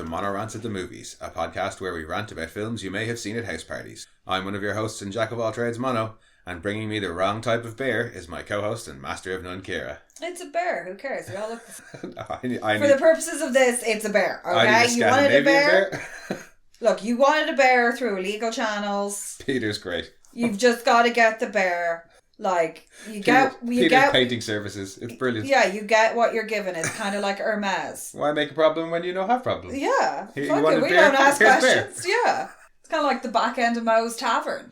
Mono Rants at the Movies, a podcast where we rant about films you may have seen at house parties. I'm one of your hosts and jack of all trades, Mono, and bringing me the wrong type of beer is my co-host and master of none, Kira. It's a bear. Who cares? We all look For the purposes of this, it's a bear. Okay, I need a you wanted a Scandinavian bear. Look, you wanted a bear through illegal channels. Peter's great. You've just got to get the bear. Like Peter's painting services. It's brilliant. Yeah, you get what you're given. It's kind of like Hermes. Why make a problem when you don't have problems? Yeah, You fuck want it. a We bear? don't ask Here's a questions. Yeah, it's kind of like the back end of Moe's Tavern.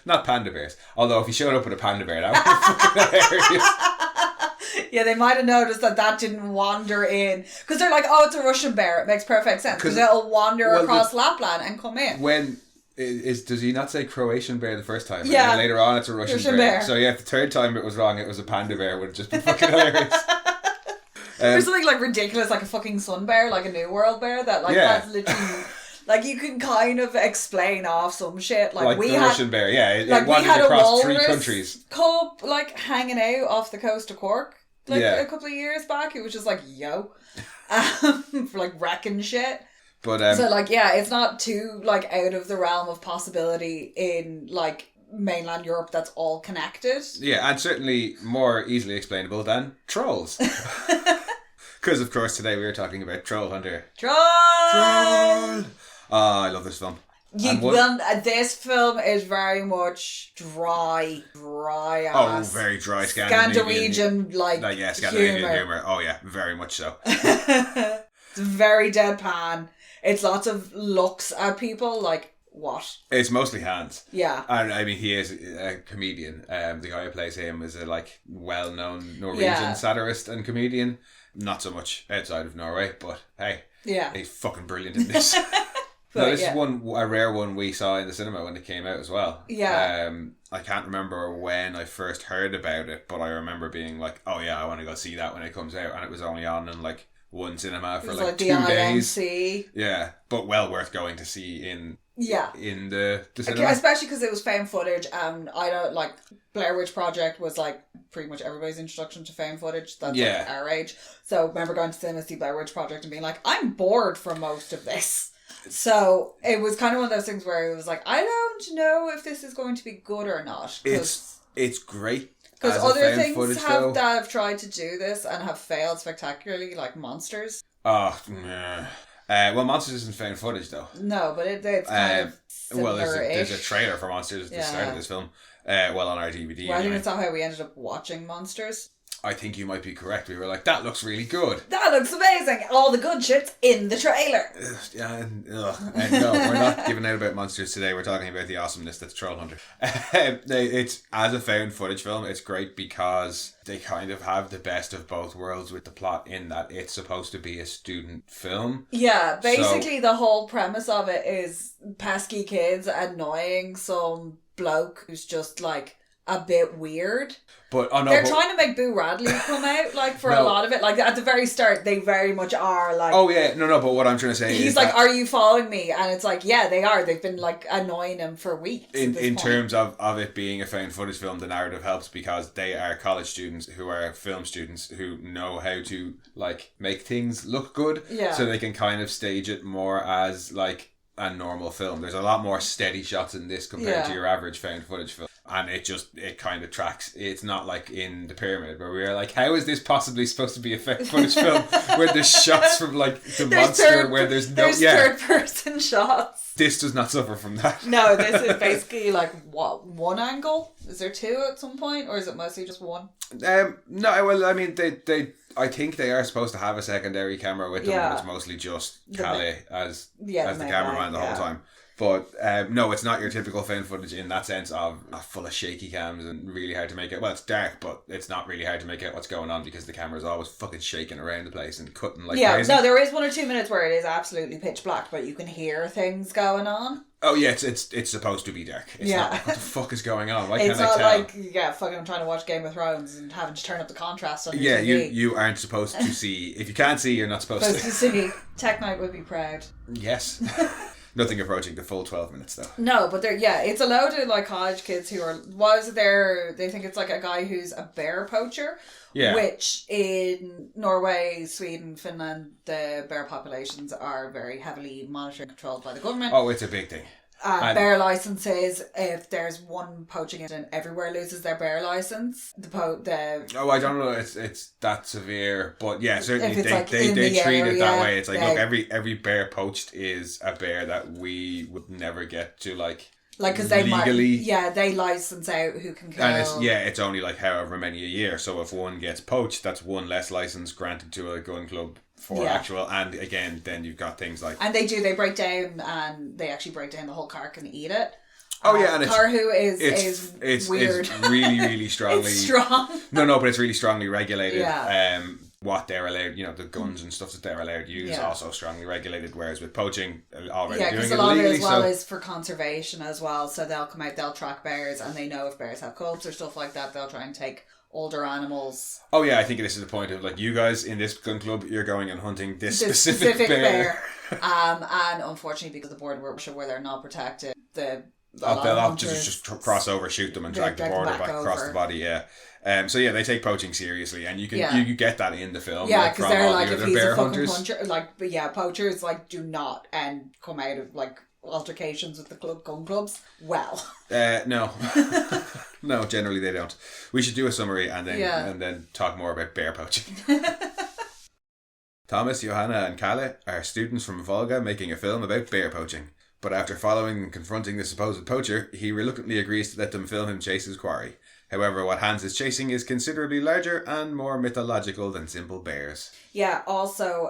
Not panda bears. Although if he showed up with a panda bear, that would be fucking hilarious. Yeah, they might have noticed that didn't wander in. Because they're like, oh, it's a Russian bear. It makes perfect sense. Because it'll wander across Lapland and come in. Does he not say Croatian bear the first time? Yeah. And then later on it's a Russian bear. So yeah, if the third time it was wrong, it was a panda bear, would have just been fucking hilarious. There's something like ridiculous, like a fucking sun bear, like a New World bear, that's literally... Like, you can kind of explain off some shit. Like we the had, Russian bear, yeah. It like, wandered we had across a 3 countries. Cub, like, hanging out off the coast of Cork, a couple of years back. It was just like, yo. For, like, wrecking shit. But, so, like, yeah, it's not too, like, out of the realm of possibility in, like, mainland Europe that's all connected. Yeah, and certainly more easily explainable than trolls. Because, of course, today we were talking about Troll Hunter. Troll! Oh, I love this film. This film is very much dry ass. Oh, very dry Scandinavian Scandinavian humour. Oh yeah, very much so. It's very deadpan. It's lots of looks at people like, what? It's mostly hands. Yeah. And I mean, he is a comedian. The guy who plays him is a well-known Norwegian satirist and comedian. Not so much outside of Norway, but hey, he's fucking brilliant in this. No, this is a rare one we saw in the cinema when it came out as well. Yeah. I can't remember when I first heard about it, but I remember being like, oh yeah, I want to go see that when it comes out. And it was only on in like one cinema for like 2 days. IMC. Yeah, but well worth going to see in the cinema. Especially because it was found footage, and I don't like Blair Witch Project was like pretty much everybody's introduction to found footage. That's like our age. So I remember going to cinema to see Blair Witch Project and being like, I'm bored for most of this. So it was kind of one of those things where it was like, I don't know if this is going to be good or not. It's great. Because other things have tried to do this and have failed spectacularly, like Monsters. Oh, nah. Well, Monsters isn't found footage though. No, but it's kind of similar-ish. Well, there's a trailer for Monsters at the start of this film. On our DVD. Well, I think it's not how we ended up watching Monsters. I think you might be correct. We were like, that looks really good. That looks amazing. All the good shit's in the trailer. No, we're not giving out about Monsters today. We're talking about the awesomeness that's Troll Hunter. It's, as a found footage film, it's great because they kind of have the best of both worlds with the plot in that it's supposed to be a student film. Yeah, basically the whole premise of it is pesky kids annoying some bloke who's just like a bit weird. They're trying to make Boo Radley come out, like, for a lot of it. Like, at the very start, they very much are, like... Oh, yeah. No, but what I'm trying to say is he's like, are you following me? And it's like, yeah, they are. They've been, like, annoying him for weeks. In terms of it being a found footage film, the narrative helps because they are college students who are film students who know how to, like, make things look good. Yeah. So they can kind of stage it more as, like, a normal film. There's a lot more steady shots in this compared to your average found footage film. And it kind of tracks. It's not like in The Pyramid where we are like, how is this possibly supposed to be a found footage film where there's shots from like the monster where there's third person shots. This does not suffer from that. No, this is basically like one angle? Is there 2 at some point, or is it mostly just one? No, well, I mean they I think they are supposed to have a secondary camera with them, but it's mostly just Calais as the cameraman the whole time. But no, it's not your typical found footage in that sense of full of shaky cams and really hard to make out. Well, it's dark, but it's not really hard to make out what's going on because the camera's always fucking shaking around the place and cutting like crazy. No, there is 1 or 2 minutes where it is absolutely pitch black, but you can hear things going on. Oh yeah, it's supposed to be dark. It's not like, what the fuck is going on? Why it's can't I not tell? like, fucking I'm trying to watch Game of Thrones and having to turn up the contrast on your TV. you aren't supposed to see. If you can't see, you're not supposed to see. Tech Night would be proud. Yes. Nothing approaching the full 12 minutes though. No, but it's a load of like college kids who are, they think it's like a guy who's a bear poacher. Yeah. Which in Norway, Sweden, Finland, the bear populations are very heavily monitored and controlled by the government. Oh, it's a big thing. Bear licenses, if there's one poaching incident, everywhere loses their bear license. Oh, I don't know, it's that severe, but yeah, certainly they treat it that way. It's like, look, every bear poached is a bear that we would never get to because they legally, they license out who can kill. And it's only like however many a year. So if one gets poached, that's one less license granted to a gun club for actual. And again, then you've got things like, and they break down, and they actually break down the whole carcass and eat it. Oh yeah, and Carhu is weird. It's really, really strongly. It's strong. No, but it's really strongly regulated. Yeah. What they're allowed, the guns and stuff that they're allowed to use, also strongly regulated. Whereas with poaching, already doing it illegally. Yeah, because a lot of it as well is for conservation as well. So they'll come out, they'll track bears, and they know if bears have cubs or stuff like that. They'll try and take older animals. Oh yeah, I think this is the point of like, you guys in this gun club, you're going and hunting this specific bear. And unfortunately, because of the border with Russia, where they're not protected, they'll have to just cross over, shoot them, and drag the border back across the body. Yeah. So yeah, they take poaching seriously, and you can get that in the film. Yeah, because they're like, if he's a fucking puncher, poachers do not come out of like altercations with the gun clubs. Well, no, no, generally they don't. We should do a summary and then talk more about bear poaching. Thomas, Johanna, and Kalle are students from Volga making a film about bear poaching. But after following and confronting the supposed poacher, he reluctantly agrees to let them film him chase his quarry. However, what Hans is chasing is considerably larger and more mythological than simple bears. Yeah, also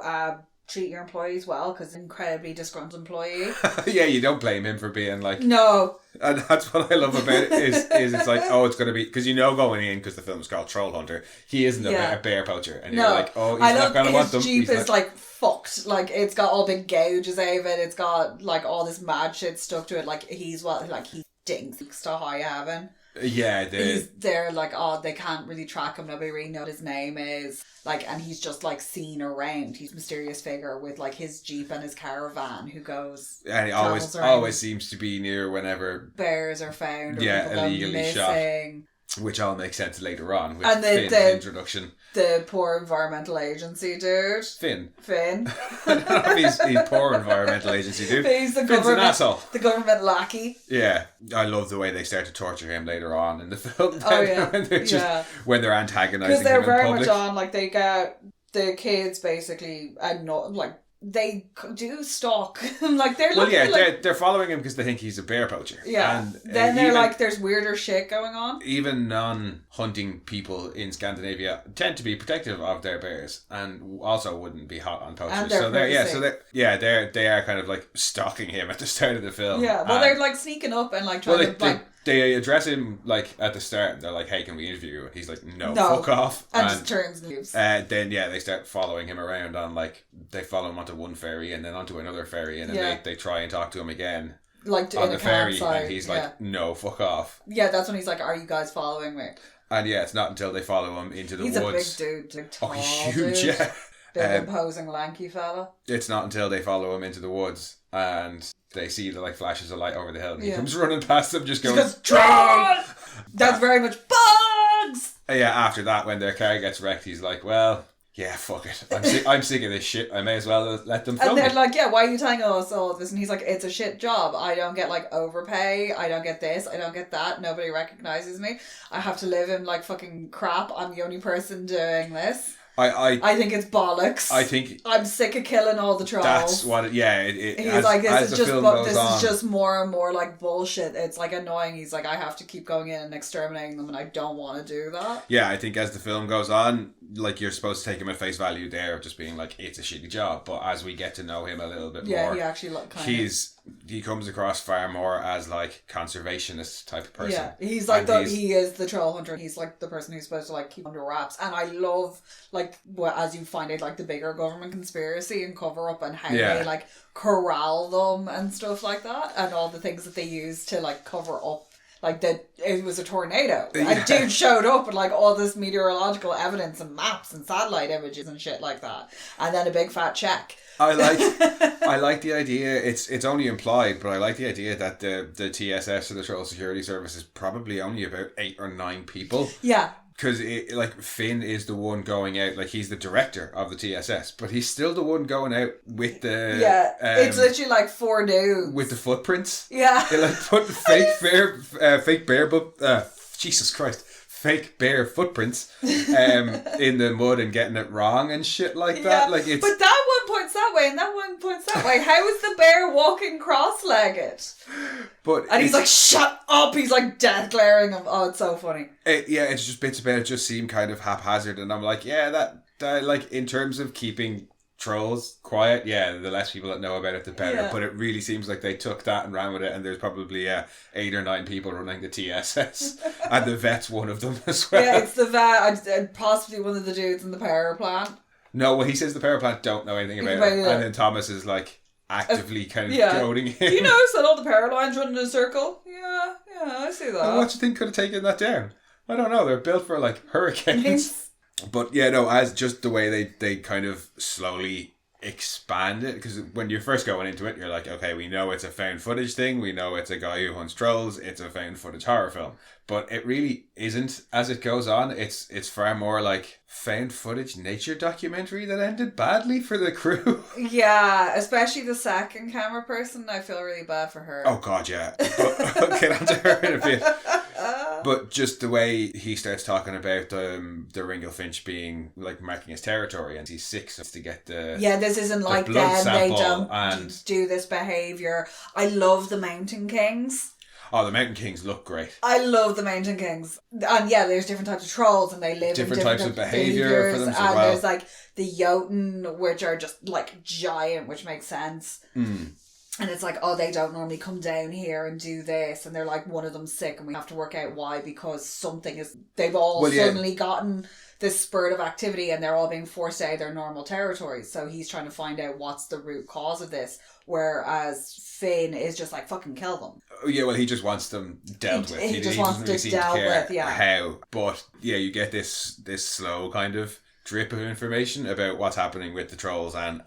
treat your employees well, because incredibly disgruntled employee. Yeah, you don't blame him for being like... No. And that's what I love about it, is it's like, oh, it's going to be... Because going in, because the film is called Troll Hunter, he isn't a bear poacher. And you're like, oh, he's not going to want them. His Jeep is like fucked. Like, it's got all big gouges out of it. It's got like all this mad shit stuck to it. Like, he stinks to high heaven. Yeah, they're like, oh, they can't really track him. Nobody really knows what his name is. Like, and he's just like seen around. He's a mysterious figure with like his Jeep and his caravan who goes. And he always seems to be near whenever bears are found. Or illegally shot. Which all makes sense later on with Finn's introduction. The poor environmental agency dude. Finn. I don't know if he's poor environmental agency dude. He's the Finn's an asshole. The government lackey. Yeah. I love the way they start to torture him later on in the film. Oh yeah. When they're antagonizing him in public. Because they're very much on, like, they get the kids basically, and not like, they do stalk. Like, they're they're following him because they think he's a bear poacher. Yeah. And then they're like, there's weirder shit going on. Even non-hunting people in Scandinavia tend to be protective of their bears, and also wouldn't be hot on poachers. They are kind of like stalking him at the start of the film. Yeah. Well, they're like sneaking up and like trying to they address him like at the start, and they're like, "Hey, can we interview you?" And he's like, "No, fuck off," and just turns and leaves. Then they start following him around on, like, they follow him onto one ferry and then onto another ferry, and then they try and talk to him again, like on the ferry, and he's like, "No, fuck off." Yeah, that's when he's like, "Are you guys following me?" And it's not until they follow him into the woods. He's a big dude, like tall, huge, dude. Yeah. Big imposing lanky fella. It's not until they follow him into the woods and they see the like flashes of light over the hill, and he comes running past them, just goes, "Troll!" That's very much bugs. Yeah. After that, when their car gets wrecked, he's like, "Well, yeah, fuck it. I'm sick of this shit. I may as well let them film." And they're like, "Yeah, why are you telling us all this?" And he's like, "It's a shit job. I don't get like overpay. I don't get this. I don't get that. Nobody recognizes me. I have to live in like fucking crap. I'm the only person doing this." I think it's bollocks. I think I'm sick of killing all the trolls. That's what he's like, this is just more and more like bullshit. It's like annoying. He's like, I have to keep going in and exterminating them, and I don't want to do that. Yeah, I think as the film goes on, like, you're supposed to take him at face value there of just being like, it's a shitty job. But as we get to know him a little bit more, he actually like he comes across far more as like conservationist type of person. Yeah, he's like he is the troll hunter. He's like the person who's supposed to like keep under wraps. And I love like as you find out like the bigger government conspiracy and cover up and how they like corral them and stuff like that, and all the things that they use to like cover up. Like that it was a tornado. A dude showed up with like all this meteorological evidence and maps and satellite images and shit like that. And then a big fat check. I like the idea. It's only implied, but I like the idea that the TSS, or the Troll Security Service, is probably only about 8 or 9 people. Yeah. Because Finn is the one going out, like he's the director of the TSS, but he's still the one going out with the it's literally like 4 dudes with the footprints. Yeah, they like put fake bear footprints in the mud and getting it wrong and shit like that. Like it's, but that one points that way and that one points that way. How is the bear walking cross-legged? And he's like, shut up! He's like death glaring him. Oh, it's so funny. It's just bits about it just seem kind of haphazard, and I'm like, that like in terms of keeping trolls quiet, the less people that know about it, the better. Yeah. But it really seems like they took that and ran with it, and there's probably 8 or 9 people running the TSS, and the vet's one of them as well. Yeah, it's the vet, possibly one of the dudes in the power plant. No, well, he says the power plant don't know anything about it, and then Thomas is like actively kind of goading him. You notice that all the power lines run in a circle? Yeah, I see that. And what do you think could have taken that down? I don't know. They're built for like hurricanes. But as just the way they kind of slowly expand it, because when you're first going into it, you're like, okay, we know it's a found footage thing, we know it's a guy who hunts trolls, it's a found footage horror film. But it really isn't. As it goes on, it's far more like found footage nature documentary that ended badly for the crew. Yeah, especially the second camera person. I feel really bad for her. Oh god, yeah. But I'll get onto her in a bit. But just the way he starts talking about the Ringo Finch being like marking his territory, and he's sick to get the this isn't like them. They don't do this behaviour. I love the Mountain Kings. Oh, the Mountain Kings look great. I love the Mountain Kings. And there's different types of trolls, and they live different in types of behaviour for them as well. And there's like the Jotun, which are just like giant, which makes sense. And it's like, they don't normally come down here and do this, and they're like, one of them's sick, and we have to work out why, because they've all suddenly gotten this spurt of activity, and they're all being forced out of their normal territories. So he's trying to find out what's the root cause of this, whereas Finn is just like, fucking kill them. Yeah, well, he just wants them dealt with. He just wants them dealt with, how. But you get this slow kind of drip of information about what's happening with the trolls and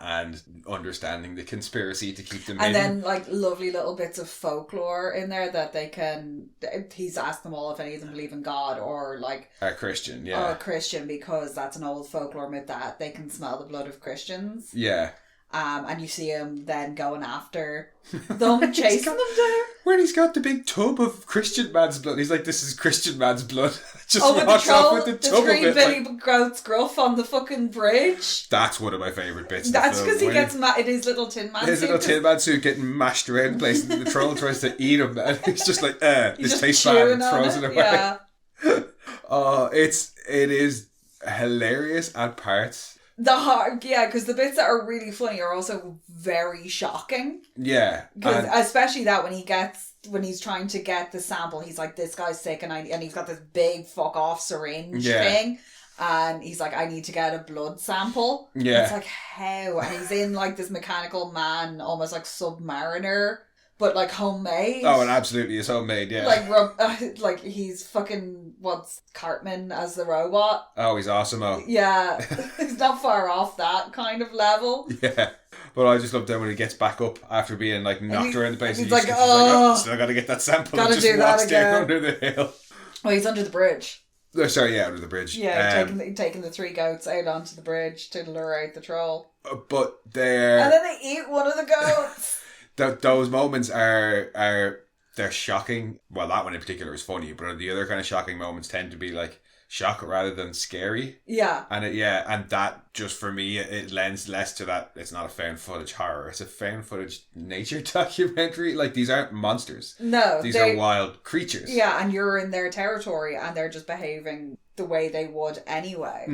understanding the conspiracy to keep them in. And then like lovely little bits of folklore in there that they can... He's asked them all if any of them believe in God or like... A Christian, Or a Christian, because that's an old folklore myth that they can smell the blood of Christians. Yeah. And you see him then going after them, chasing them down. When he's got the big tub of Christian man's blood, he's like, "This is Christian man's blood." Just with walks the troll, off with the tub three of it. Billy Goat's gruff on the fucking bridge. That's one of my favourite bits. That's because he gets in his little tin man suit. His little tin man suit getting mashed around the place, and the troll tries to eat him, and he's just like, "This tastes bad," and throws it away. Yeah. It is hilarious at parts. Because the bits that are really funny are also very shocking. Yeah, because especially that when he's trying to get the sample, he's like, "This guy's sick," and he's got this big fuck off syringe thing, and he's like, "I need to get a blood sample." Yeah, it's like, how? And he's in like this mechanical man, almost like Submariner, but like homemade. Oh, and absolutely is homemade, yeah. Like he's fucking, what's Cartman as the robot? Oh, he's awesome. Yeah, he's not far off that kind of level. Yeah, but I just love that when he gets back up after being like knocked around the place. He's like, oh, still got to get that sample. Gotta and just do walks that again. down under the hill. Oh, he's under the bridge. Oh, sorry, under the bridge. Yeah, taking the 3 goats out onto the bridge to lure out the troll. But they're... And then they eat one of the goats. Those moments they're shocking. Well, that one in particular is funny, but the other kind of shocking moments tend to be like shock rather than scary. Yeah. And that just for me, it lends less to that. It's not a found footage horror. It's a found footage nature documentary. Like, these aren't monsters. No. These are wild creatures. Yeah, and you're in their territory and they're just behaving the way they would anyway.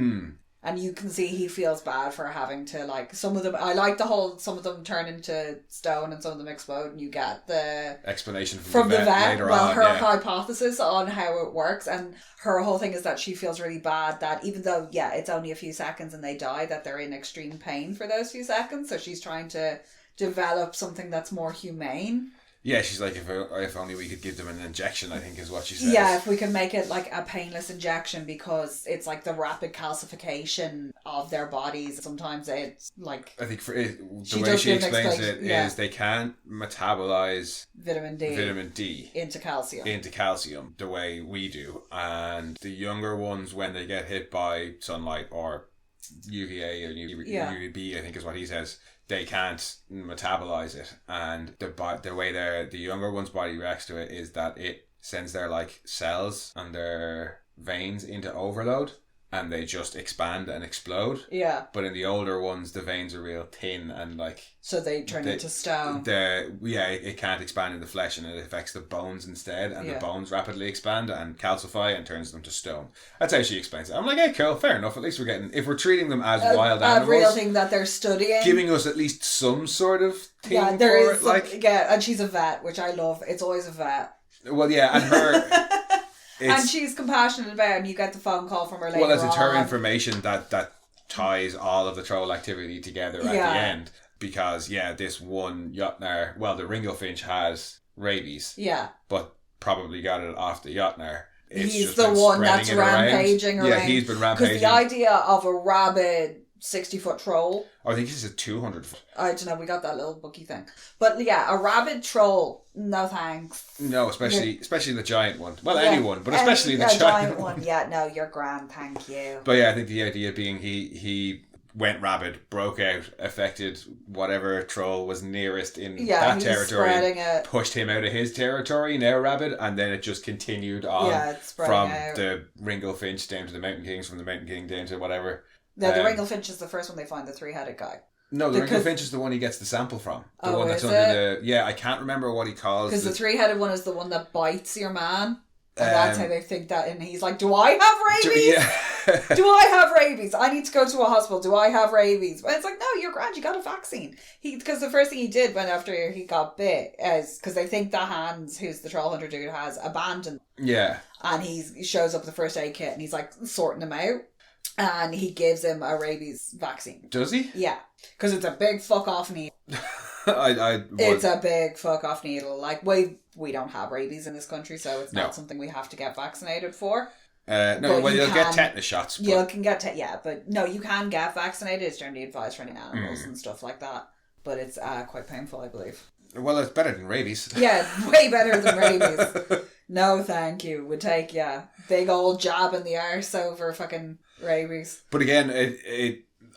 And you can see he feels bad for having to, like, some of them... I like the whole... Some of them turn into stone and some of them explode, and you get the... explanation from the vet later on. Her hypothesis on how it works, and her whole thing is that she feels really bad that even though, it's only a few seconds and they die, that they're in extreme pain for those few seconds, so she's trying to develop something that's more humane. Yeah, she's like, if only we could give them an injection, I think is what she says. Yeah, if we could make it like a painless injection, because it's like the rapid calcification of their bodies. Sometimes it's like... I think the way she explains it is they can't metabolize vitamin D into calcium the way we do. And the younger ones, when they get hit by sunlight or UVA or UVB, I think is what he says, they can't metabolize it, and the way the younger one's body reacts to it is that it sends their like cells and their veins into overload, and they just expand and explode. Yeah. But in the older ones, the veins are real thin and like... So they turn into stone. It can't expand in the flesh, and it affects the bones instead, and the bones rapidly expand and calcify and turns them to stone. That's how she explains it. I'm like, hey, cool, fair enough. At least we're getting... If we're treating them as wild animals... A real thing that they're studying. Giving us at least some sort of thing and she's a vet, which I love. It's always a vet. Well, yeah, and her... and she's compassionate about it, and you get the phone call from her later on. Well, it's her information that ties all of the troll activity together at the end. Because, this one Jotnar, well, the Ringelfinch has rabies. Yeah. But probably got it off the Jotnar. He's the one that's rampaging around. Yeah, he's been rampaging. Because the idea of a rabid 60-foot troll... I think he's a 200-foot. I don't know, we got that little bookie thing. But yeah, a rabid troll, no thanks. No, especially the giant one. Well, anyone, but especially the giant one. Yeah, no, you're grand, thank you. But yeah, I think the idea being he went rabid, broke out, affected whatever troll was nearest in that territory, pushed him out of his territory, now rabid, and then it just continued on from the Ringelfinch down to the Mountain Kings, from the Mountain King down to whatever. No, the Ringelfinch is the first one they find, the three-headed guy. No, the Ringelfinch is the one he gets the sample from. The one that's under the... Yeah, I can't remember what he calls... Because the three-headed one is the one that bites your man. And that's how they think that. And he's like, do I have rabies? Do I have rabies? I need to go to a hospital. Do I have rabies? And it's like, no, you're grand. You got a vaccine. Because the first thing he did when after he got bit is... Because they think that Hans, who's the troll hunter dude, has abandoned. Yeah. And he shows up with the first aid kit and he's like sorting him out. And he gives him a rabies vaccine. Does he? Yeah. Because it's a big fuck off needle. It's a big fuck off needle. Like, we don't have rabies in this country, so it's not something we have to get vaccinated for. You'll get tetanus shots. But... You can get but no, you can get vaccinated. It's generally advised for any animals and stuff like that. But it's quite painful, I believe. Well, it's better than rabies. Yeah, way better than rabies. No, thank you. Would take, big old jab in the arse over fucking rabies. But again,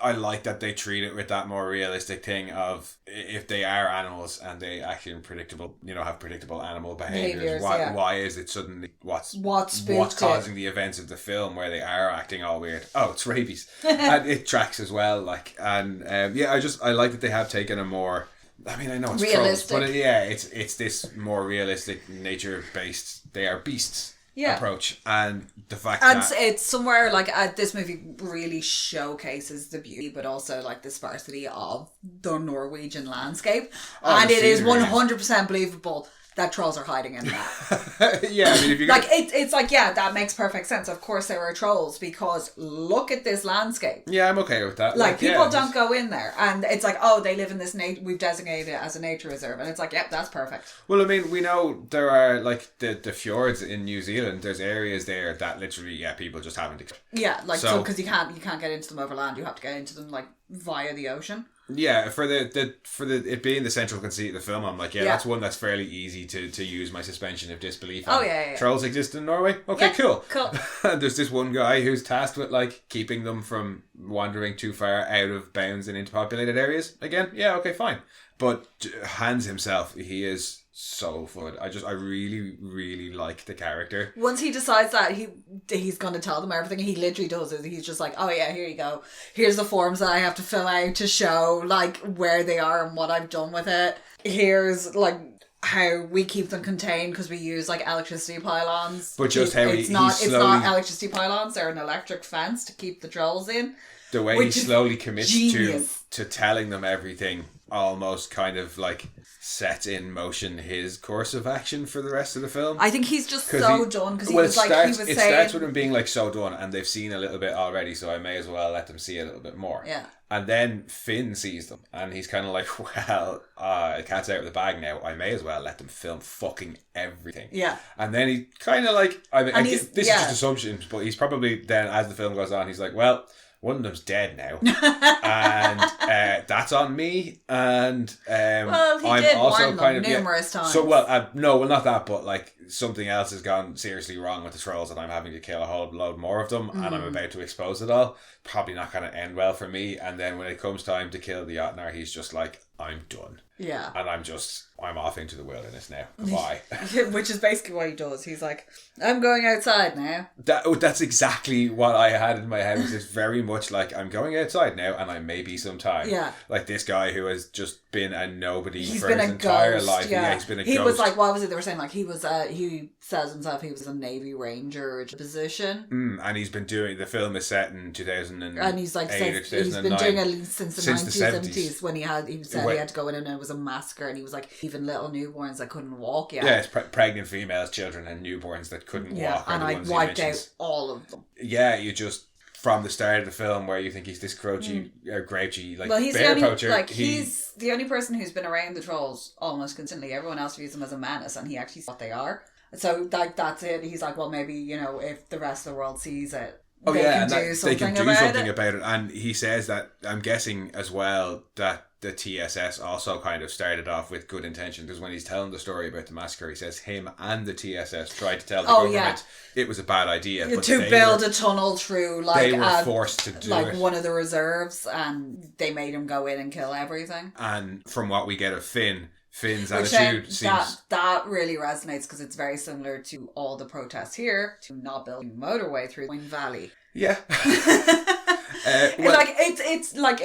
I like that they treat it with that more realistic thing of if they are animals and they actually have predictable animal behaviours. Why is it suddenly what's causing the events of the film where they are acting all weird? Oh, it's rabies. And it tracks as well. I like that they have taken a more... I mean, I know it's realistic, trolls, but it's this more realistic, nature-based, they are beasts approach, and the fact that it's somewhere this movie really showcases the beauty, but also like the sparsity of the Norwegian landscape, and it is 100% believable that trolls are hiding in that. Yeah, I mean, if you it's that makes perfect sense. Of course there are trolls, because look at this landscape. Yeah, I'm okay with that. People don't go in there, and it's like, they live in this we've designated it as a nature reserve, and it's like, yep, that's perfect. Well, I mean, we know there are the fjords in New Zealand. There's areas there that literally, people just haven't. Because you can't get into them over land. You have to get into them via the ocean. Yeah, for the it being the central conceit of the film, I'm like, that's one that's fairly easy to use my suspension of disbelief on. Trolls exist in Norway? Okay, cool. And there's this one guy who's tasked with keeping them from wandering too far out of bounds and into populated areas. Again, okay, fine. But Hans himself, he is so fun. I really, really like the character. Once he decides that he's going to tell them everything, he literally does it. He's just like, here you go. Here's the forms that I have to fill out to show where they are and what I've done with it. Here's how we keep them contained because we use electricity pylons. But just how it's not electricity pylons, they're an electric fence to keep the trolls in. The way he slowly commits to telling them everything almost kind of like sets in motion his course of action for the rest of the film. I think he's just so done because it starts with him being like so done, and they've seen a little bit already, so I may as well let them see a little bit more. Yeah. And then Finn sees them, and he's kind of like, well, cat's out of the bag now. I may as well let them film fucking everything. Yeah. And then he kind of like, this is just assumptions, but he's probably then, as the film goes on, he's like, well, one of them's dead now, and that's on me. And well, he I'm did also warn kind them of numerous times. So not that, but like something else has gone seriously wrong with the trolls, and I'm having to kill a whole load more of them, and I'm about to expose it all. Probably not going to end well for me. And then when it comes time to kill the Jotnar, he's just like, I'm done. Yeah. And I'm off into the wilderness now. Goodbye. Which is basically what he does. He's like, I'm going outside now. That's exactly what I had in my head. It's very much like, I'm going outside now, and I may be some time. Yeah. Like this guy who has just been a nobody he's for been his a entire ghost, life. Yeah. He's been a he ghost. Was like, what was it they were saying? Like he says himself he was a Navy Ranger position. And he's been doing, the film is set in 2008 and he's like, he's been doing it since the 1970s when he said he had to go in and it was a massacre, and he was like, even little newborns that couldn't walk yet. Yeah, it's pregnant females, children, and newborns that couldn't walk. And I wiped out all of them. Yeah, you just, from the start of the film where you think he's this grouchy, like, well, he's bear the only, poacher. like, he's the only person who's been around the trolls almost consistently. Everyone else views them as a menace, and he actually sees what they are. So like that's it. He's like, well, maybe, you know, if the rest of the world sees it, they can do something about it. And he says that, I'm guessing as well, that the TSS also kind of started off with good intention, because when he's telling the story about the massacre, he says him and the TSS tried to tell the government it was a bad idea, but to build a tunnel through, like, they were forced to do like it. One of the reserves, and they made him go in and kill everything. And from what we get of Finn's attitude seems... That really resonates, because it's very similar to all the protests here to not building a motorway through Wing Valley. Yeah. It's like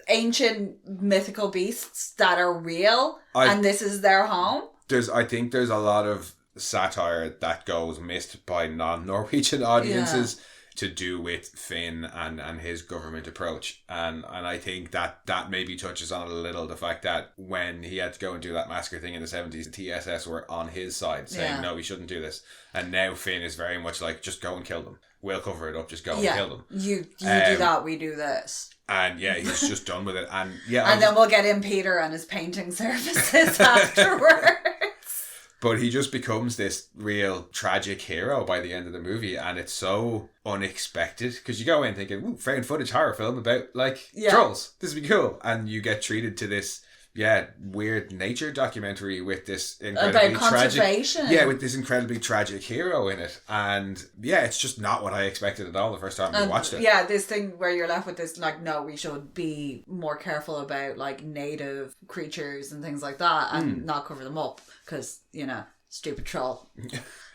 ancient mythical beasts that are real, and this is their home. I think there's a lot of satire that goes missed by non-Norwegian audiences to do with Finn and his government approach, and I think that maybe touches on a little the fact that when he had to go and do that massacre thing in the 70s, the TSS were on his side saying no, we shouldn't do this, and now Finn is very much like, just go and kill them, we'll cover it up, just go and kill them. You do that, we do this. And he's just done with it, and then we'll get in Peter and his painting services afterwards. But he just becomes this real tragic hero by the end of the movie, and it's so unexpected, because you go in thinking, ooh, found footage horror film about, like, trolls, this would be cool, and you get treated to this weird nature documentary with this incredibly tragic, with this incredibly tragic hero in it, and it's just not what I expected at all the first time we watched it. This thing where you're left with this, like, no, we should be more careful about, like, native creatures and things like that, and not cover them up, because, you know, stupid troll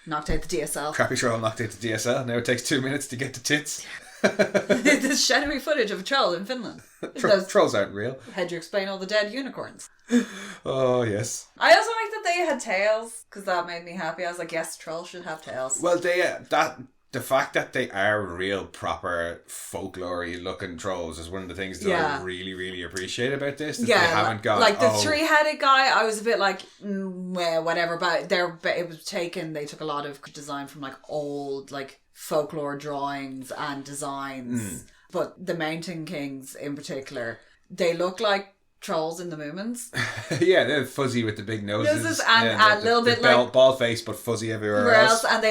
knocked out the DSL. Crappy troll knocked out the DSL. Now it takes 2 minutes to get the tits. There's shadowy footage of a troll in Finland. Trolls aren't real. Had you explain all the dead unicorns? Oh, yes. I also like that they had tails, because that made me happy. I was like, yes, trolls should have tails. Well, the fact that they are real, proper, folklore-y looking trolls is one of the things that I really, really appreciate about this. That they haven't got... Like, the three-headed guy, I was a bit like, well, whatever, but it was taken... They took a lot of design from, like, old, like, folklore drawings and designs. But the Mountain Kings, in particular, they look like trolls in the Moomins. They're fuzzy with the big noses and a little bit like bald face, but fuzzy everywhere else. And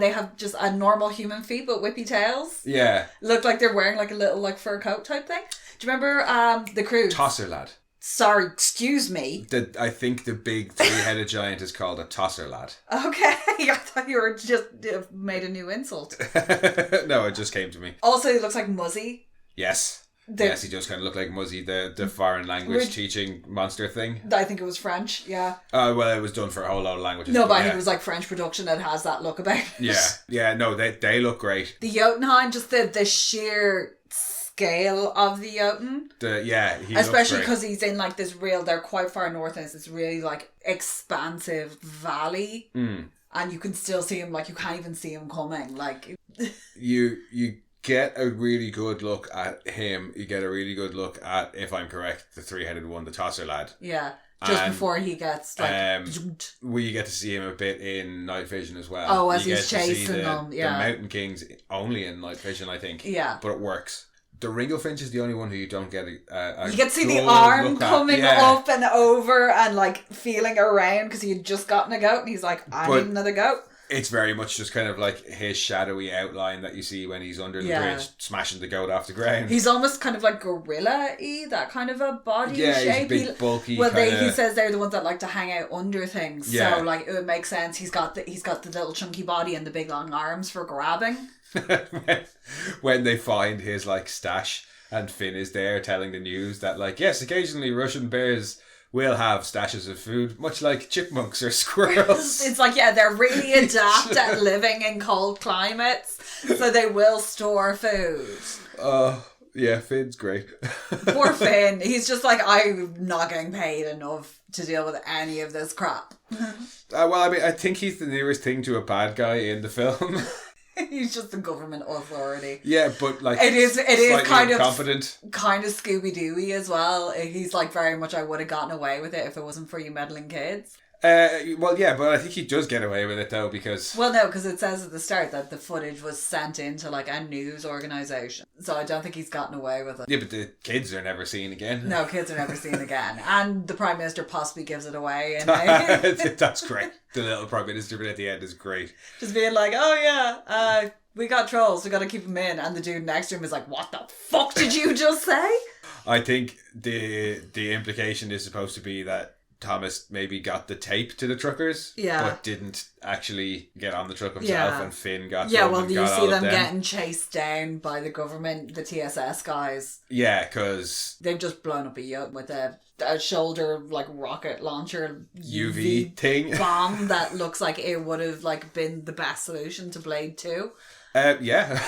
they have just a normal human feet but whippy tails. Yeah, look like they're wearing like a little like fur coat type thing. Do you remember the crew? Tosser lad. Sorry, excuse me. I think the big three-headed giant is called a tosser lad. Okay, I thought you were just made a new insult. No, it just came to me. Also, he looks like Muzzy. Yes. Yes, he does kind of look like Muzzy, the foreign language teaching monster thing. I think it was French, yeah. Oh, well, it was done for a whole load of languages. No, but I think it was like French production that has that look about it. Yeah, no, they look great. The Jotunheim, just the sheer scale of the Jotun. Especially because he's in like this real, they're quite far north, and it's this really like expansive valley. And you can still see him, like you can't even see him coming. Like you get a really good look at him. You get a really good look at, if I'm correct, the 3-headed one, the tosser lad. Yeah. Just before he gets like... we get to see him a bit in night vision as well. Oh, as he's chasing them. Yeah. The Mountain Kings only in night vision, I think. Yeah. But it works. The Ringlefinch is the only one who you don't get a you get to see the arm coming up and over and like feeling around because he had just gotten a goat and he's like, I need another goat. It's very much just kind of like his shadowy outline that you see when he's under the bridge smashing the goat off the ground. He's almost kind of like gorilla-y, that kind of a body shape. He's big, bulky. Well, he says they're the ones that like to hang out under things. Yeah. So like it would make sense. He's got the little chunky body and the big long arms for grabbing. when they find his like stash and Finn is there telling the news that like, yes, occasionally Russian bears will have stashes of food, much like chipmunks or squirrels. It's like, they're really adept at living in cold climates, so they will store food. Yeah, Finn's great. Poor Finn. He's just like, I'm not getting paid enough to deal with any of this crap. Well, I mean, I think he's the nearest thing to a bad guy in the film. He's just a government authority. Yeah, but like it is kind of incompetent. Kind of Scooby-Dooey as well. He's like very much, I would have gotten away with it if it wasn't for you meddling kids. Well, yeah, but I think he does get away with it though because... Well, no, because it says at the start that the footage was sent into like a news organisation. So I don't think he's gotten away with it. Yeah, but the kids are never seen again. No, kids are never seen again. And the Prime Minister possibly gives it away. That's great. The little Prime Minister bit at the end is great. Just being like, we got trolls, we got to keep them in. And the dude next to him is like, what the fuck did you just say? I think the implication is supposed to be that Thomas maybe got the tape to the truckers, but didn't actually get on the truck himself, and Finn got to them. You see them getting chased down by the government, the TSS guys. Yeah, because... they've just blown up a yacht with a shoulder, like, rocket launcher UV thing. Bomb that looks like it would have, like, been the best solution to Blade 2. Yeah.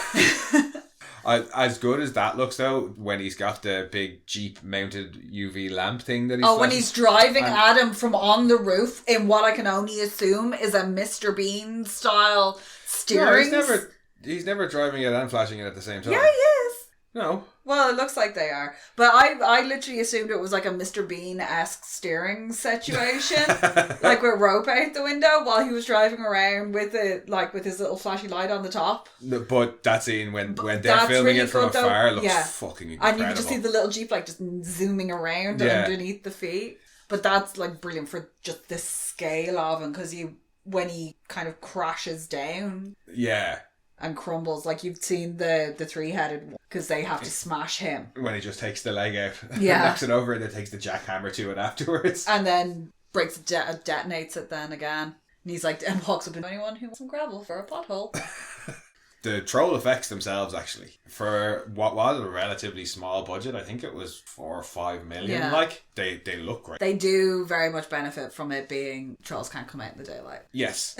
As good as that looks though, when he's got the big Jeep mounted UV lamp thing that he's when he's driving at him from on the roof in what I can only assume is a Mr. Bean style steering. Yeah, he's never driving it and flashing it at the same time. Yeah, he is. No. Well, it looks like they are. But I literally assumed it was like a Mr. Bean-esque steering situation. Like with rope out the window while he was driving around with it, like with his little flashy light on the top. But that scene when they're filming really it from afar looks fucking incredible. And you can just see the little Jeep like just zooming around underneath the feet. But that's like brilliant for just the scale of him because when he kind of crashes down. Yeah. And crumbles, like you've seen the 3-headed one, because they have to smash him. When he just takes the leg out, knocks it over, and then takes the jackhammer to it afterwards. And then breaks it, detonates it then again. And he's like, and walks up to anyone who wants some gravel for a pothole. The troll effects themselves, actually, for what was a relatively small budget, I think it was 4 or 5 million. Yeah. Like they look great. They do very much benefit from it being trolls can't come out in the daylight. Yes,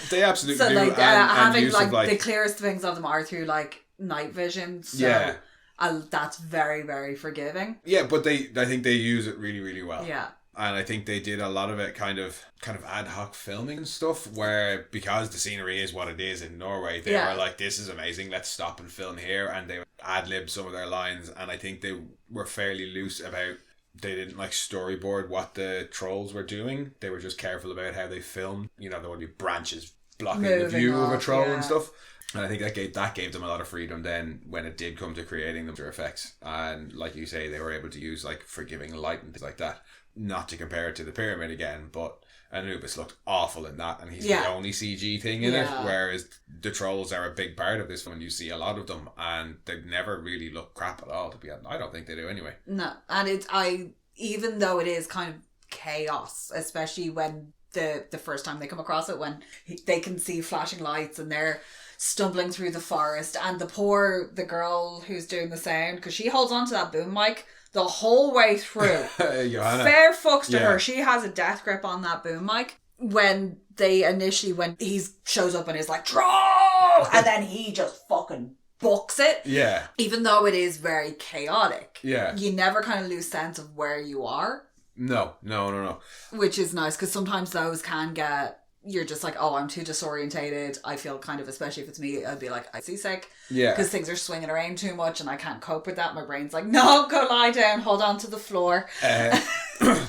they absolutely do. So like having like the clearest things of them are through like night vision. So that's very, very forgiving. Yeah, but I think they use it really, really well. Yeah. And I think they did a lot of it kind of ad hoc filming and stuff where, because the scenery is what it is in Norway, they were like, this is amazing, let's stop and film here. And they would ad-lib some of their lines. And I think they were fairly loose about, they didn't like storyboard what the trolls were doing. They were just careful about how they filmed. You know, there would be branches blocking the view of a troll and stuff. And I think that gave them a lot of freedom then when it did come to creating them effects. And like you say, they were able to use like forgiving light and things like that. Not to compare it to the pyramid again, but Anubis looked awful in that, and he's the only CG thing in it, whereas the trolls are a big part of this one. You see a lot of them, and they never really look crap at all, to be honest. I don't think they do anyway. No, and even though it is kind of chaos, especially when the first time they come across it, when they can see flashing lights and they're stumbling through the forest, and the girl who's doing the sound, because she holds on to that boom mic the whole way through. Fair fucks to her. She has a death grip on that boom mic. When he shows up and is like, Troll! And then he just fucking books it. Yeah. Even though it is very chaotic. Yeah. You never kind of lose sense of where you are. No. Which is nice, because sometimes those can get you're just like, oh, I'm too disorientated. I feel kind of, especially if it's me, I'd be like, I'm seasick. Yeah. Because things are swinging around too much and I can't cope with that. My brain's like, no, go lie down, hold on to the floor.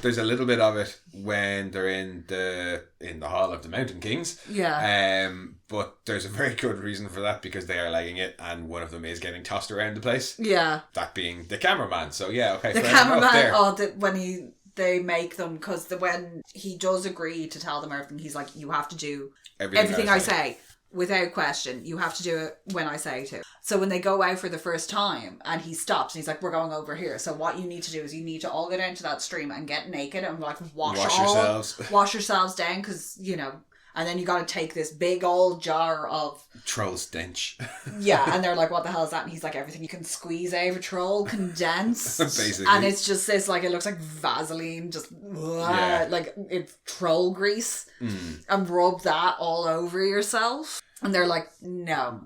There's a little bit of it when they're in the Hall of the Mountain Kings. Yeah. But there's a very good reason for that, because they are legging it and one of them is getting tossed around the place. Yeah. That being the cameraman. So yeah, okay. The cameraman, when they make them, because when he does agree to tell them everything, he's like, you have to do everything I say. Without question, you have to do it when I say to. So when they go out for the first time and he stops and he's like, we're going over here. So what you need to do is you need to all go down to that stream and get naked and like wash yourselves down, because, you know, and then you got to take this big old jar of Troll Stench. Yeah, and they're like, what the hell is that? And he's like, everything you can squeeze out of a troll, condensed. Basically. And it's just this, like, it looks like Vaseline, just like it's troll grease. And rub that all over yourself. And they're like, no.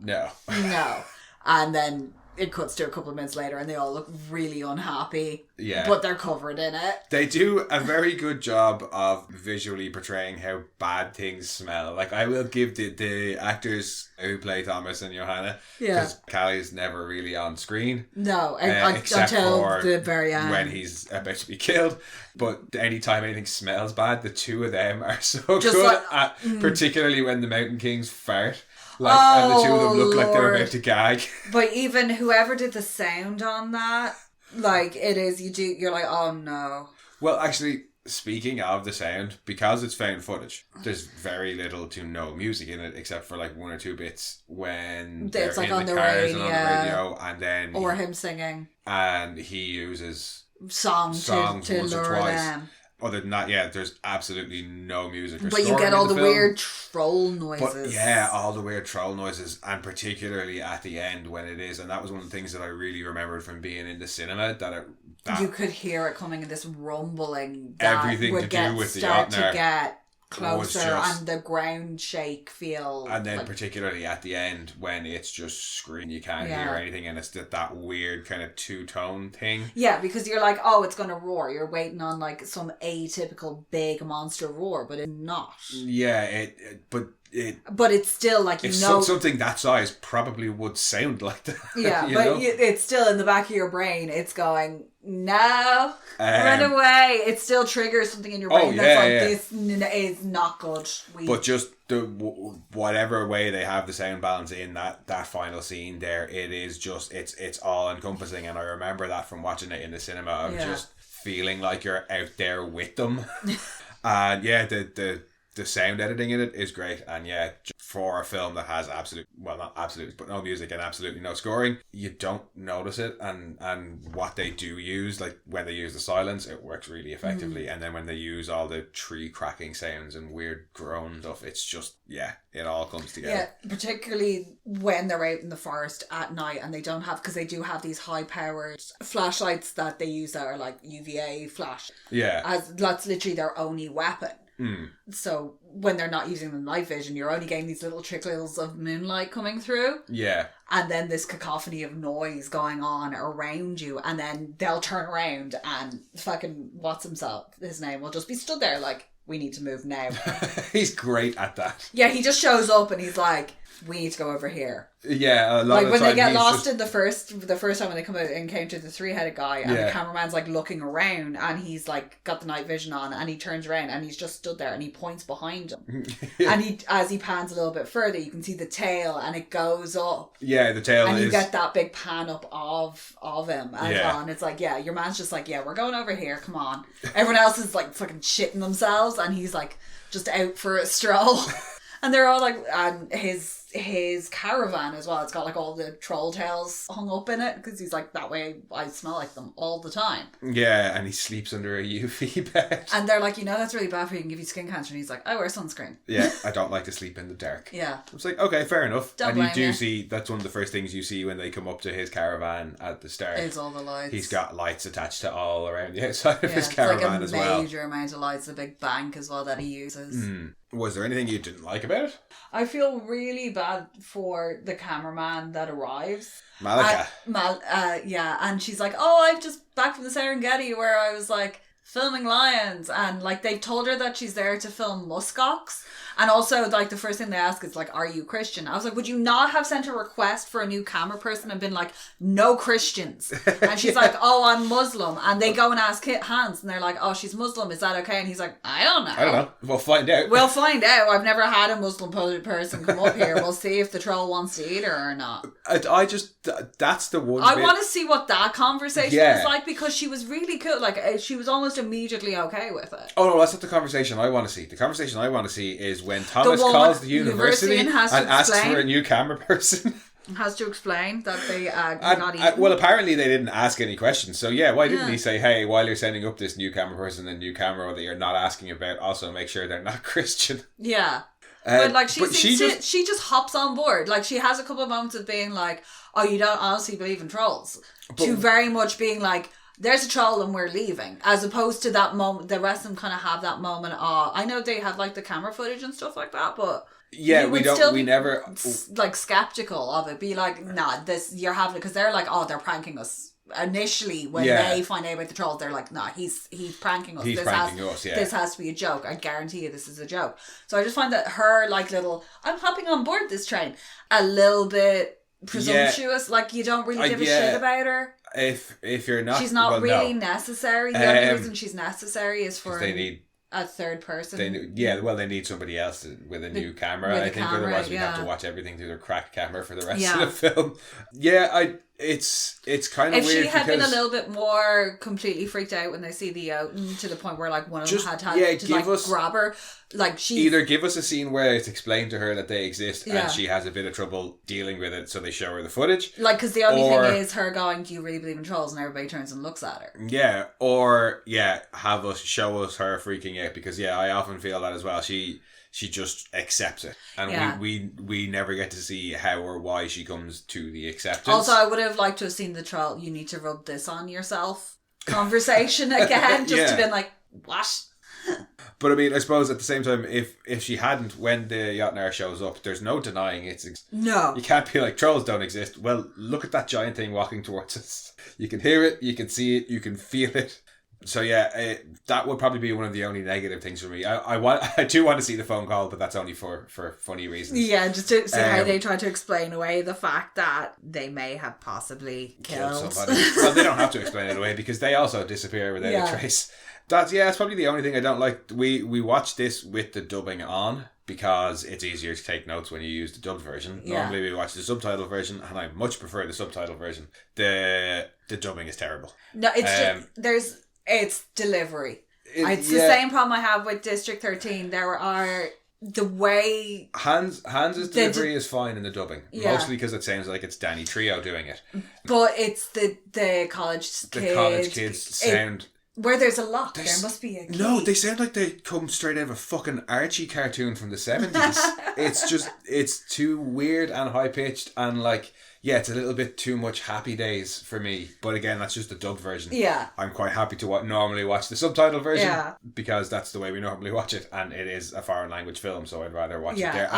And then it cuts to a couple of minutes later and they all look really unhappy. Yeah. But they're covered in it. They do a very good job of visually portraying how bad things smell. Like, I will give the actors who play Thomas and Johanna, because Callie's never really on screen. No, until the very end. When he's about to be killed. But anytime anything smells bad, the two of them are so just good at, particularly when the Mountain Kings fart. Like, and the two of them look like they're about to gag. But even whoever did the sound on that, like, you're like, oh no. Well, actually, speaking of the sound, because it's found footage, there's very little to no music in it, except for like one or two bits when they're like in the cars and on the radio, and then or him singing, and he uses songs to once or lure twice. them. Other than that, there's absolutely no music. But you get all the weird troll noises. But all the weird troll noises, and particularly at the end when it is, and that was one of the things that I really remembered from being in the cinema, that you could hear it coming in this rumbling that everything would to do with the start to Jotnar get closer and the ground shake feel. And then particularly at the end when it's just screaming, you can't hear anything, and it's that weird kind of two-tone thing. Yeah, because you're like, oh, it's going to roar. You're waiting on like some atypical big monster roar, but it's not. Yeah, but it's still like, you know, something that size probably would sound like that. Yeah, but it's still in the back of your brain. It's going, no, run away. It still triggers something in your brain this is not good. But just whatever way they have the sound balance in that final scene there, it is just it's all encompassing. And I remember that from watching it in the cinema of just feeling like you're out there with them. And the sound editing in it is great, and for a film that has no music and absolutely no scoring, you don't notice it, and what they do use, like when they use the silence, it works really effectively, and then when they use all the tree cracking sounds and weird groan stuff, it's just it all comes together. Yeah, particularly when they're out in the forest at night and they don't have, because they do have these high powered flashlights that they use that are like UVA flash. Yeah, as that's literally their only weapon. So when they're not using the night vision, you're only getting these little trickles of moonlight coming through. Yeah. And then this cacophony of noise going on around you, and then they'll turn around and fucking his name will just be stood there like, we need to move now. He's great at that. Yeah, he just shows up and he's like, we need to go over here. Yeah, a lot like of the when time they get lost in the first time when they come out and encounter the three-headed guy, and the cameraman's like looking around and he's like got the night vision on, and he turns around and he's just stood there and he points behind him. And as he pans a little bit further, you can see the tail and it goes up. Yeah, the tail and you get that big pan up of him as well, and it's like, your man's just like, we're going over here, come on. Everyone else is like fucking shitting themselves and he's like just out for a stroll. And they're all like, and his caravan as well, it's got like all the troll tails hung up in it, because he's like, that way I smell like them all the time. Yeah, and he sleeps under a UV bed. And they're like, that's really bad for you, can give you skin cancer. And he's like, I wear sunscreen. Yeah, I don't like to sleep in the dark. Yeah. It's like, okay, fair enough. Don't and blame you do you. see, that's one of the first things you see when they come up to his caravan at the start. It's all the lights. He's got lights attached to all around the outside of his caravan as well. It's like a major amount of lights, a big bank as well that he uses. Was there anything you didn't like about it? I feel really bad for the cameraman that arrives. Malika. And she's like, oh, I'm just back from the Serengeti where I was like filming lions, and like they've told her that she's there to film muskox, And also, like, the first thing they ask is, like, are you Christian? I was like, would you not have sent a request for a new camera person and been like, no Christians? And she's like, oh, I'm Muslim. And they go and ask Hans, and they're like, oh, she's Muslim. Is that okay? And he's like, I don't know. We'll find out. We'll find out. I've never had a Muslim person come up here. We'll see if the troll wants to eat her or not. That's the one I want to see what that conversation is like, because she was really cool. Like, she was almost immediately okay with it. Oh no, that's not the conversation I want to see. The conversation I want to see is when Thomas calls the university and asks for a new camera person. Has to explain that they not eaten. Well, apparently they didn't ask any questions. So yeah, why didn't he say, hey, while you're sending up this new camera person and new camera that you're not asking about, also make sure they're not Christian. Yeah. But like she just hops on board. Like, she has a couple of moments of being like, oh, you don't honestly believe in trolls. To very much being like, there's a troll and we're leaving. As opposed to that moment, the rest of them kind of have that moment of, I know they have like the camera footage and stuff like that, but yeah, we never like skeptical of it. Be like, nah, you're having it, because they're like, oh, they're pranking us. Initially, when they find out about the trolls, they're like, nah, he's pranking us. This has to be a joke. I guarantee you this is a joke. So I just find that her like little, I'm hopping on board this train, a little bit presumptuous. Like, you don't really give a shit about her. If you're not, she's not really necessary. The only reason she's necessary is for they need a third person. They need somebody else with a new camera. I think otherwise we'd have to watch everything through their cracked camera for the rest of the film. Yeah, it's kind of weird. If she had been a little bit more completely freaked out when they see the to the point where like one of them had to grab her, like she either give us a scene where it's explained to her that they exist and she has a bit of trouble dealing with it, so they show her the footage. Like, because the only thing is her going, "Do you really believe in trolls?" and everybody turns and looks at her. Yeah, or have us show us her freaking out, because I often feel that as well. She just accepts it, and we never get to see how or why she comes to the acceptance. Also, I would have liked to have seen the troll, you need to rub this on yourself conversation again, just to be like, what? But I mean, I suppose at the same time, if she hadn't, when the Jotnar shows up, there's no denying no. You can't be like, trolls don't exist. Well, look at that giant thing walking towards us. You can hear it, you can see it, you can feel it. So that would probably be one of the only negative things for me. I do want to see the phone call, but that's only for funny reasons. Yeah, just to see how they try to explain away the fact that they may have possibly killed somebody. Well, they don't have to explain it away, because they also disappear without a trace. That's probably the only thing I don't like. We watched this with the dubbing on, because it's easier to take notes when you use the dubbed version. Normally we watch the subtitle version, and I much prefer the subtitle version. The dubbing is terrible. No, it's it's delivery. It's the same problem I have with District 13. There are the way Hans' delivery is fine in the dubbing, mostly because it sounds like it's Danny Trejo doing it. But it's the college kids. The college kids sound. Where there's a lock, there must be a key. No, they sound like they come straight out of a fucking Archie cartoon from the 70s. It's too weird and high pitched, and like, it's a little bit too much Happy Days for me. But again, that's just the dubbed version. Yeah. I'm quite happy to normally watch the subtitle version, because that's the way we normally watch it, and it is a foreign language film, so I'd rather watch it there.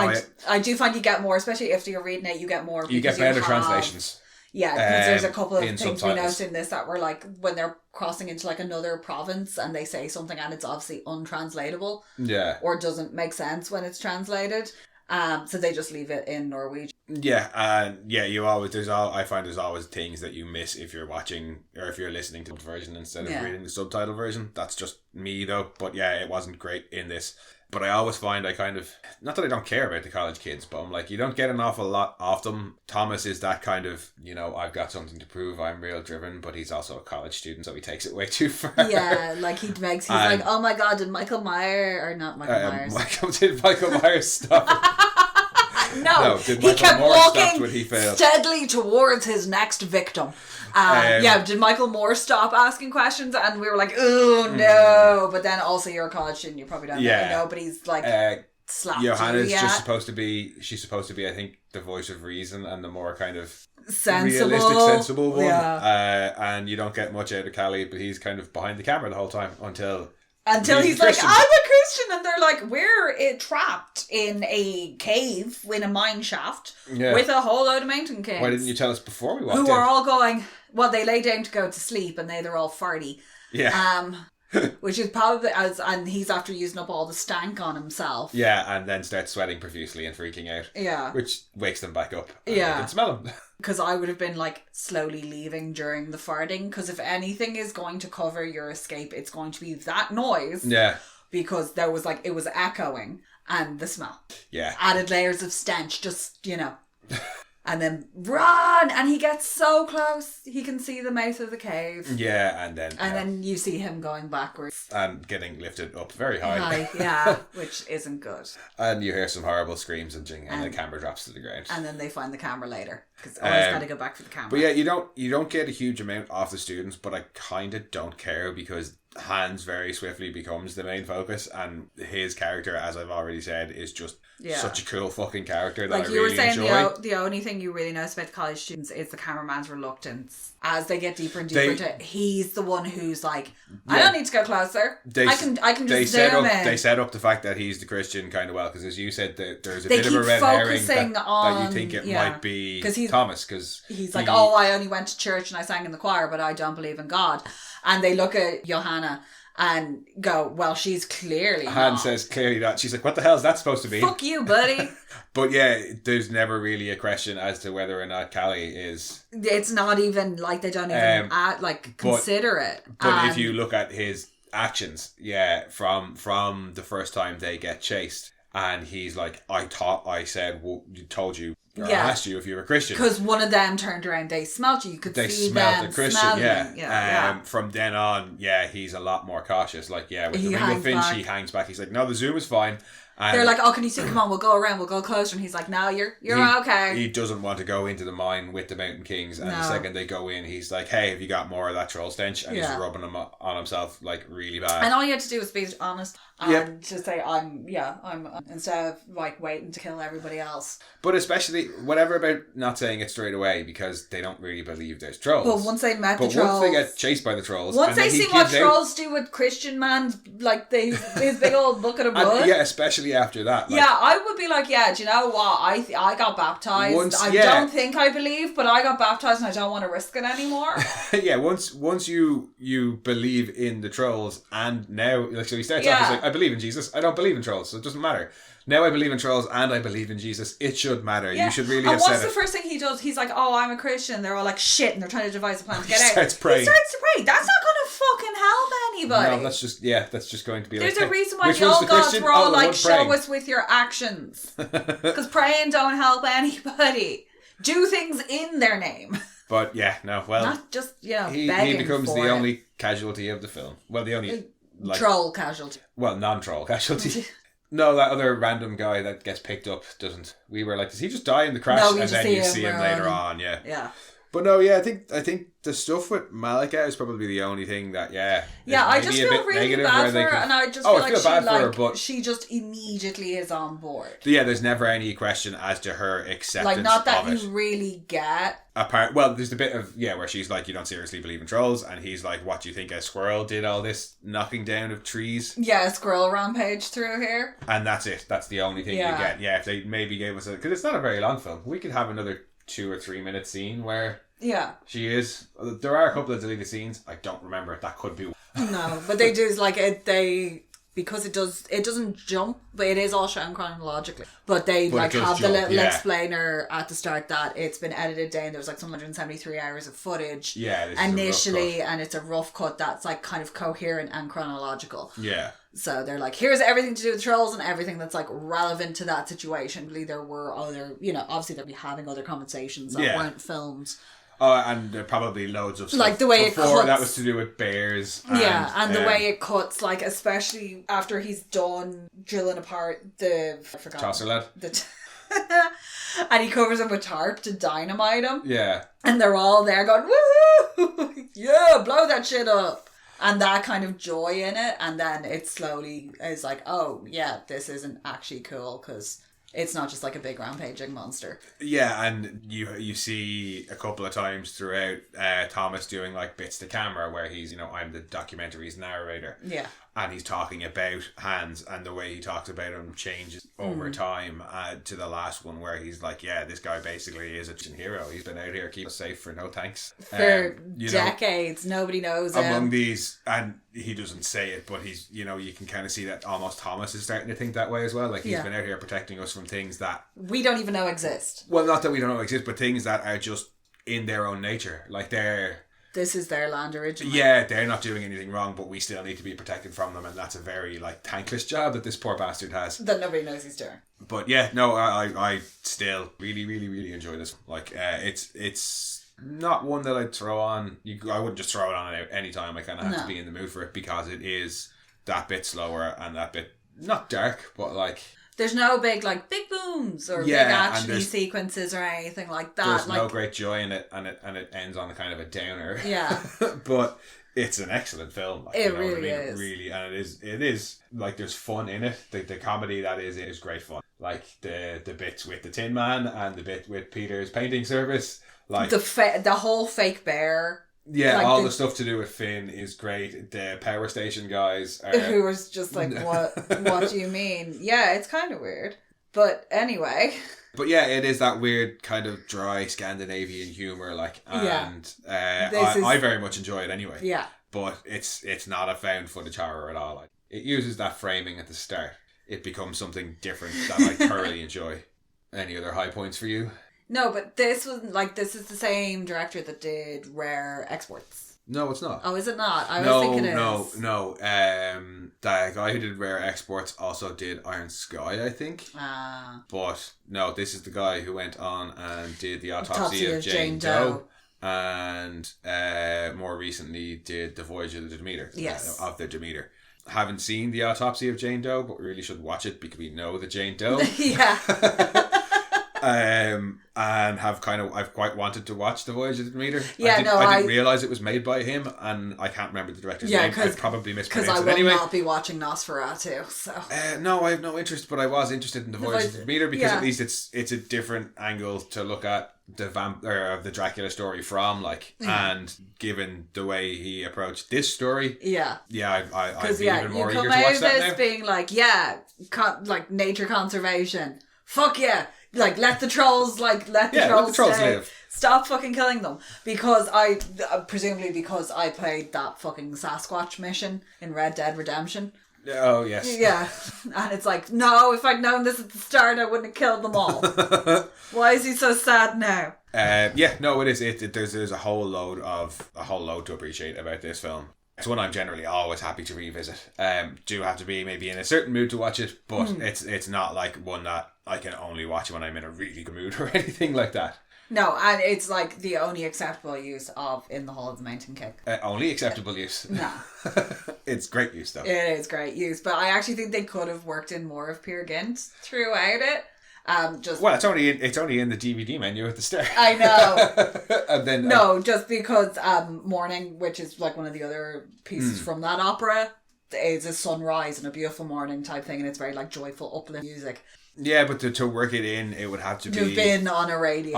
I do find you get more, especially if you're reading it, you get more. You get better translations. Yeah, because there's a couple of things we noticed in this that were like, when they're crossing into like another province and they say something and it's obviously untranslatable. Yeah. Or doesn't make sense when it's translated. So they just leave it in Norwegian. Yeah, and I find there's always things that you miss if you're watching or if you're listening to the version instead of reading the subtitle version. That's just me though. But it wasn't great in this. But I always find not that I don't care about the college kids, but I'm like, you don't get an awful lot of them. Thomas is that kind of, I've got something to prove, I'm real driven, but he's also a college student, so he takes it way too far. Yeah, like he's like, oh my god, did Michael Myers, or not Michael Myers. Did Michael Myers stop? No, he kept walking steadily towards his next victim. Did Michael Moore stop asking questions? And we were like, oh no. But then also you're a college student, you probably don't know, but he's like slapped Johanna's just supposed to be, I think, the voice of reason and the more kind of realistic, sensible one. And you don't get much out of Callie, but he's kind of behind the camera the whole time until he's like, I'm a Christian, and they're like, we're trapped in a cave in a mine shaft with a whole load of mountain kids. Why didn't you tell us before we walked in? Who are all going, well, they lay down to go to sleep and they're all farty. Yeah. Which is probably and he's after using up all the stank on himself. Yeah, and then starts sweating profusely and freaking out. Yeah. Which wakes them back up. And yeah. They can smell him. Because I would have been like slowly leaving during the farting. Because if anything is going to cover your escape, it's going to be that noise. Yeah. Because there was it was echoing and the smell. Yeah. Added layers of stench, just, And then run! And he gets so close, he can see the mouth of the cave. Yeah, and then you see him going backwards. And getting lifted up very high. Yeah, which isn't good. And you hear some horrible screams and the camera drops to the ground. And then they find the camera later. Because always got to go back for the camera. But yeah, you don't get a huge amount off the students, but I kind of don't care because Hans very swiftly becomes the main focus, and his character, as I've already said, is just such a cool fucking character that I really enjoy. Like you were saying, the only thing you really notice about the college students is the cameraman's reluctance. As they get deeper and deeper into it, he's the one who's like, I don't need to go closer. I can just zoom in. They set up the fact that he's the Christian kind of well, because as you said, there's a bit of a red herring that you think it might be Thomas, because he's like, I only went to church and I sang in the choir, but I don't believe in God. And they look at Johanna and go, well, she's clearly Hans says clearly not. She's like, what the hell is that supposed to be? Fuck you, buddy. But yeah, there's never really a question as to whether or not Callie is. It's not even like they don't even consider it. But if you look at his actions, from the first time they get chased, and he's like, I told you. I asked you if you were Christian. Because one of them turned around, they smelled you. You could see them the Christian, From then on, he's a lot more cautious. Like, with the Ringo Finch, he hangs back. He's like, no, the zoom is fine. And they're like, can you see? Come on, we'll go around, we'll go closer. And he's like, no, you're okay. He doesn't want to go into the mine with the Mountain Kings. And the second they go in, he's like, hey, have you got more of that Troll Stench? And he's rubbing them on himself like really bad. And all you had to do was be honest and just say, I'm instead of like waiting to kill everybody else. But especially, whatever about not saying it straight away, because they don't really believe there's trolls. But once they met the trolls. Once they get chased by the trolls. Once they see what trolls do with Christian man's, like his big old bucket of blood. Especially after that. Like, I would be like, do you know what? I got baptized. I don't think I believe, but I got baptized and I don't want to risk it anymore. Once you believe in the trolls, and now, so he starts off, he's like, I believe in Jesus. I don't believe in trolls, so it doesn't matter. Now I believe in trolls and I believe in Jesus. It should matter. You should really have said it. And what's the first thing he does? He's like, I'm a Christian. They're all like, shit, and they're trying to devise a plan to get out. He starts praying. He starts to pray. That's not going to fucking help anybody. No, that's just going to be There's a reason why the old gods were all like, show us with your actions. Because praying don't help anybody. Do things in their name. But not just, begging he becomes the only casualty of the film. Well, the only... troll casualty. Well, non-troll casualty. No, that other random guy that gets picked up doesn't. We were like, does he just die in the crash? No, and then you see him later on. Yeah. Yeah. But no, I think the stuff with Malika is probably the only thing that I just feel really bad for her, and I just feel like she just immediately is on board. There's never any question as to her acceptance. Like, not that of you really get. There's the bit of where she's like, you don't seriously believe in trolls, and he's like, what do you think a squirrel did all this knocking down of trees? Yeah, a squirrel rampage through here, and that's it. That's the only thing you get. If they maybe gave us because it's not a very long film, we could have another 2 or 3 minute scene where she is. There are a couple of deleted scenes. I don't remember it. That could be. No, but they do is like it. Because it doesn't jump, but it is all shown chronologically. But they have the little explainer at the start that it's been edited down. There's like some 173 hours of footage initially, and it's a rough cut that's like kind of coherent and chronological. Yeah. So they're like, here's everything to do with trolls and everything that's like relevant to that situation. There were other, obviously they'll be having other conversations that weren't filmed. Oh, and probably loads of stuff. Like the way it cuts. That was to do with bears. And the way it cuts, like especially after he's done drilling apart Chaucer lad. And he covers him with tarp to dynamite him. Yeah. And they're all there going, woohoo! Yeah, blow that shit up. And that kind of joy in it. And then it slowly is like, this isn't actually cool because it's not just like a big rampaging monster. Yeah, and you see a couple of times throughout Thomas doing like bits to camera where he's, I'm the documentary's narrator. Yeah. and he's talking about hands, and the way he talks about them changes over time to the last one where he's like, yeah, this guy basically is a hero. He's been out here keeping us safe for no thanks. For decades, nobody knows him. Among these, and he doesn't say it, but he's, you can kind of see that almost Thomas is starting to think that way as well. Like, he's been out here protecting us from things that we don't even know exist. Well, not that we don't know exist, but things that are just in their own nature. Like, this is their land originally. Yeah, they're not doing anything wrong, but we still need to be protected from them, and that's a very thankless job that this poor bastard has. That nobody knows he's doing. But yeah, no, I still really, really, really enjoy this. Like, it's not one that I'd throw on. I wouldn't just throw it on any time. I kind of have to be in the mood for it, because it is that bit slower and that bit not dark, but there's no big big booms or big action sequences or anything like that. There's no great joy in it, and it ends on a kind of a downer. Yeah. But it's an excellent film. It really is. Really, and it is there's fun in it. The comedy that is great fun. Like the bits with the Tin Man and the bit with Peter's painting service. Like the whole fake bear. Yeah, all the stuff to do with Finn is great. The power station guys are... Who was just like, what do you mean? Yeah, it's kind of weird. But anyway. But yeah, it is that weird kind of dry Scandinavian humour, and I very much enjoy it anyway. Yeah. But it's not a found footage horror at all. It uses that framing at the start. It becomes something different that I thoroughly enjoy. Any other high points for you? No, but this was this is the same director that did Rare Exports. No, it's not. Oh, is it not? I was thinking it is. No. The guy who did Rare Exports also did Iron Sky, I think. But no, this is the guy who went on and did The Autopsy of Jane Doe. And more recently did The Voyage of the Demeter. Yes. Of the Demeter. Haven't seen The Autopsy of Jane Doe, but we really should watch it because we know the Jane Doe. Yeah. And I've quite wanted to watch The Voyage of the Demeter. Yeah, I didn't realise it was made by him, and I can't remember the director's name. I probably mispronounced it anyway. Because I will not be watching Nosferatu, so... No, I have no interest, but I was interested in The Voyage of the Demeter, because at least it's a different angle to look at the Dracula story from, and given the way he approached this story, I'd be even more eager to watch that now. Being nature conservation. Fuck yeah! Let the trolls, let the trolls live. Stop fucking killing them. Because presumably because I played that fucking Sasquatch mission in Red Dead Redemption. Oh, yes. Yeah. And it's no, if I'd known this at the start, I wouldn't have killed them all. Why is he so sad now? It is. There's a whole load to appreciate about this film. It's one I'm generally always happy to revisit. Do have to be maybe in a certain mood to watch it, but it's not one that I can only watch when I'm in a really good mood or anything like that. No, and it's the only acceptable use of In the Hall of the Mountain King. Only acceptable use. No. It's great use though. It is great use, but I actually think they could have worked in more of Peer Gynt throughout it. It's only in the DVD menu at the start. I know. And then just because Morning, which is one of the other pieces from that opera, is a sunrise and a beautiful morning type thing, and it's very joyful, uplifting music. Yeah, but to work it in, it would have to be been on a radio.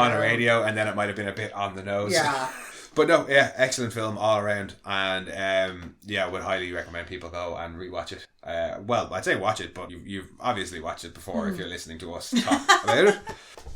And then it might have been a bit on the nose. Yeah. But no, excellent film all around, and I would highly recommend people go and rewatch it. I'd say watch it, but you've obviously watched it before if you're listening to us talk about it.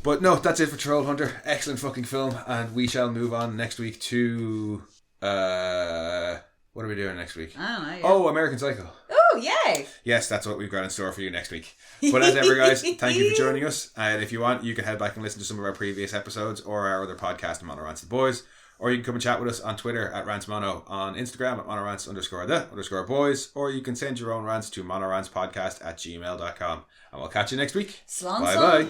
But no, that's it for Troll Hunter. Excellent fucking film, and we shall move on next week to what are we doing next week? I don't know. Yeah. Oh, American Psycho. Oh, yay! Yes, that's what we've got in store for you next week. But as ever, guys, thank you for joining us. And if you want, you can head back and listen to some of our previous episodes or our other podcast, Mono Rants the Boys. Or you can come and chat with us on Twitter at RantsMono, on Instagram at monorants_the_boys, or you can send your own rants to monorantspodcast@gmail.com. And we'll catch you next week. Slán. Bye-bye.